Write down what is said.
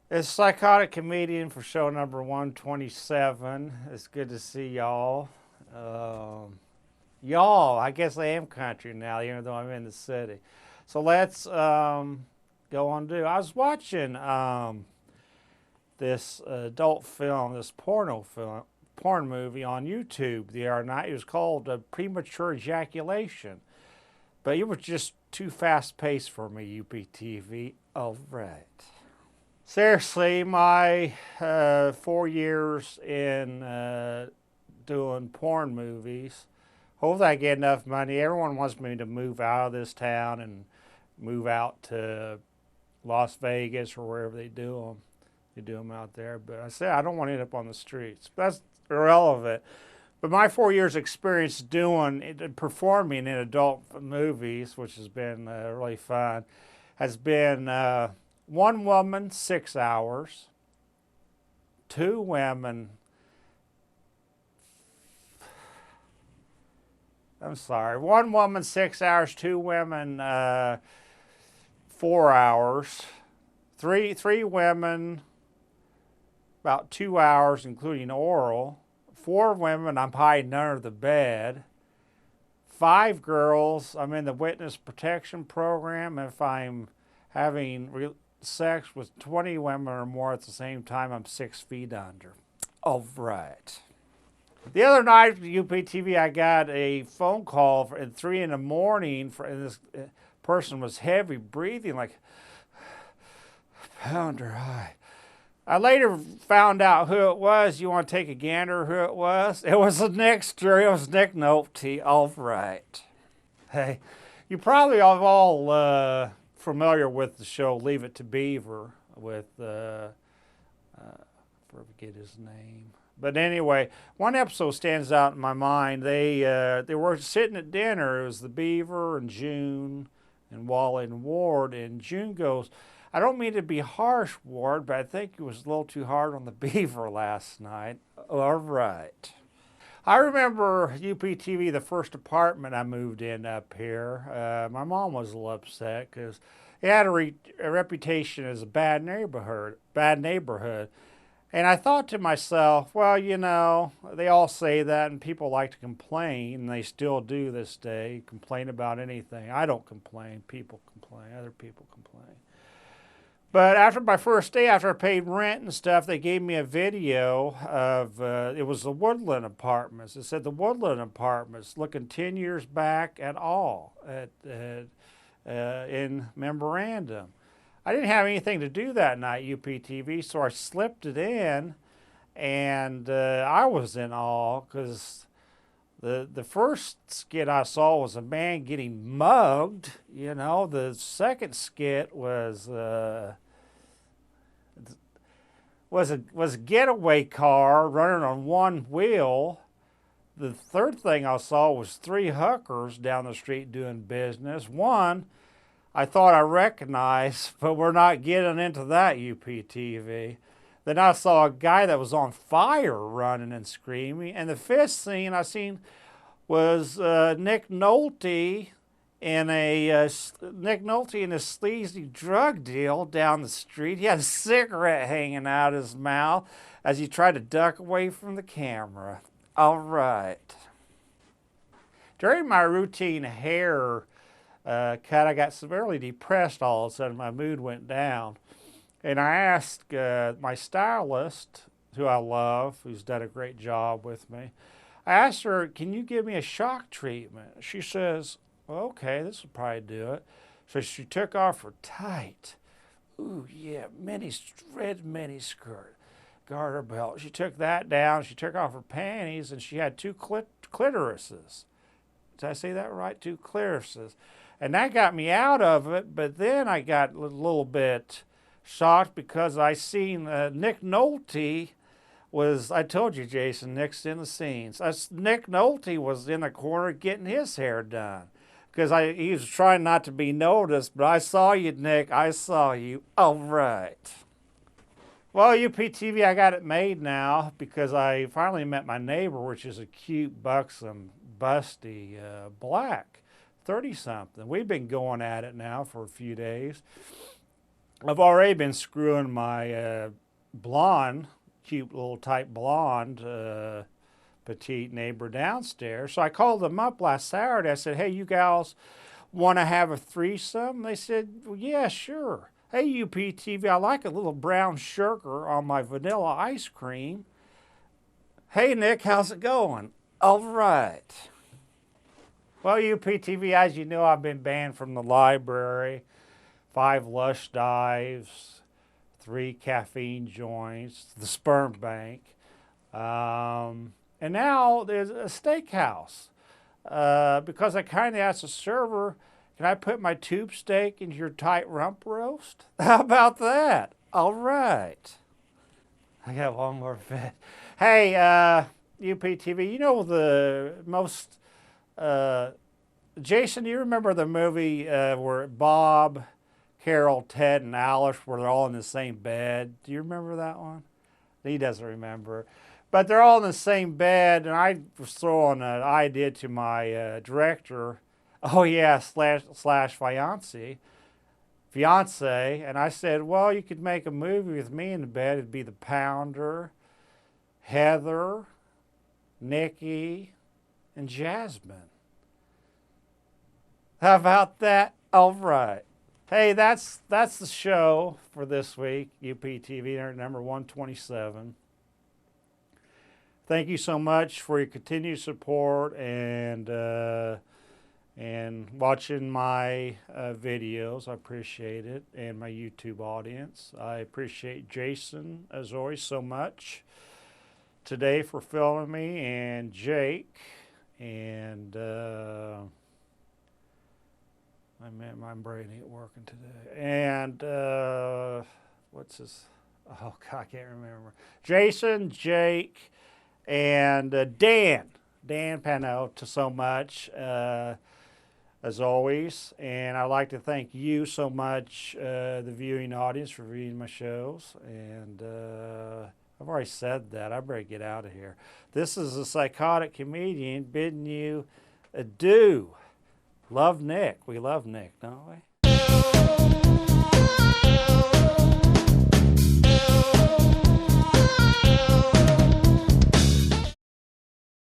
It's Psychotic Comedian for show number 127. It's good to see y'all. Y'all, I guess I am country now, even though I'm in the city. So let's go on to. I was watching this adult film, this porno film, porn movie on YouTube the other night. It was called Premature Ejaculation, but it was just too fast paced for me, UPTV. All right. Seriously, my 4 years in doing porn movies, hopefully I get enough money. Everyone wants me to move out of this town and move out to Las Vegas or wherever they do them. They do them out there. But I say I don't want to end up on the streets. That's irrelevant. But my 4 years experience performing in adult movies, which has been really fun, has been one woman, 6 hours, two women, I'm sorry, one woman, 6 hours, two women, 4 hours, three women, about 2 hours, including oral, four women, I'm hiding under the bed, five girls, I'm in the witness protection program. If I'm having sex with 20 women or more at the same time, I'm 6 feet under. All right. The other night, UPTV, I got a phone call at 3 in the morning, and this person was heavy breathing, like pounder high. I later found out who it was. You want to take a gander who it was? It was the next jury. It was Nick Nolte. All right. Hey, you probably are all familiar with the show Leave It to Beaver with, I forget his name. But anyway, one episode stands out in my mind. They were sitting at dinner. It was the Beaver and June and Wally and Ward. And June goes, I don't mean to be harsh, Ward, but I think it was a little too hard on the Beaver last night. All right. I remember UPTV, the first apartment I moved in up here. My mom was a little upset because it had a reputation as a bad neighborhood. And I thought to myself, well, they all say that and people like to complain, and they still do this day, complain about anything. I don't complain. People complain. Other people complain. But after my first day, after I paid rent and stuff, they gave me a video of, it was the Woodland Apartments. It said the Woodland Apartments, looking 10 years back at all in memorandum. I didn't have anything to do that night, UPTV, so I slipped it in, and I was in awe because the first skit I saw was a man getting mugged. The second skit was a getaway car running on one wheel. The third thing I saw was three hookers down the street doing business. One I thought I recognized, but we're not getting into that, UPTV. Then I saw a guy that was on fire running and screaming. And the fifth scene I seen was Nick Nolte in a sleazy drug deal down the street. He had a cigarette hanging out of his mouth as he tried to duck away from the camera. All right. During my routine hair cut, I got severely depressed all of a sudden. My mood went down. And I asked my stylist, who I love, who's done a great job with me, I asked her, can you give me a shock treatment? She says, well, okay, this will probably do it. So she took off her tight, ooh, yeah, red mini skirt, garter belt. She took that down. She took off her panties, and she had two clitorises. Did I say that right? Two clitorises. And that got me out of it, but then I got a little bit shocked because I seen Nick Nolte I told you, Jason, Nick's in the scenes. Nick Nolte was in the corner getting his hair done because he was trying not to be noticed, but I saw you, Nick. I saw you. All right. Well, UPTV, I got it made now because I finally met my neighbor, which is a cute, buxom, busty black 30-something. We've been going at it now for a few days. I've already been screwing my blonde, cute little type blonde, petite neighbor downstairs. So I called them up last Saturday. I said, hey, you gals want to have a threesome? They said, well, yeah, sure. Hey, UPTV, I like a little brown sugar on my vanilla ice cream. Hey, Nick, how's it going? All right. Well, UPTV, as you know, I've been banned from the library, 5 lush dives, 3 caffeine joints, the sperm bank, and now there's a steakhouse. Because I kind of asked the server, can I put my tube steak into your tight rump roast? How about that? All right. I got one more bit. Hey, UPTV, you know the most... Jason, do you remember the movie where Bob, Carol, Ted, and Alice were all in the same bed? Do you remember that one? He doesn't remember. But they're all in the same bed, and I was throwing an idea to my director. Oh, yeah, slash fiance. And I said, well, you could make a movie with me in the bed. It'd be The Pounder, Heather, Nikki, and Jasmine. How about that? All right. Hey, that's the show for this week, UPTV number 127. Thank you so much for your continued support and watching my videos. I appreciate it, and my YouTube audience. I appreciate Jason, as always, so much today for filming me, and Jake, and my brain ain't working today. And what's his? Oh God, I can't remember. Jason, Jake, and Dan Pano, to so much as always. And I'd like to thank you so much, the viewing audience, for viewing my shows. And I've already said that. I better get out of here. This is a psychotic comedian bidding you adieu. Love Nick. We love Nick, don't we?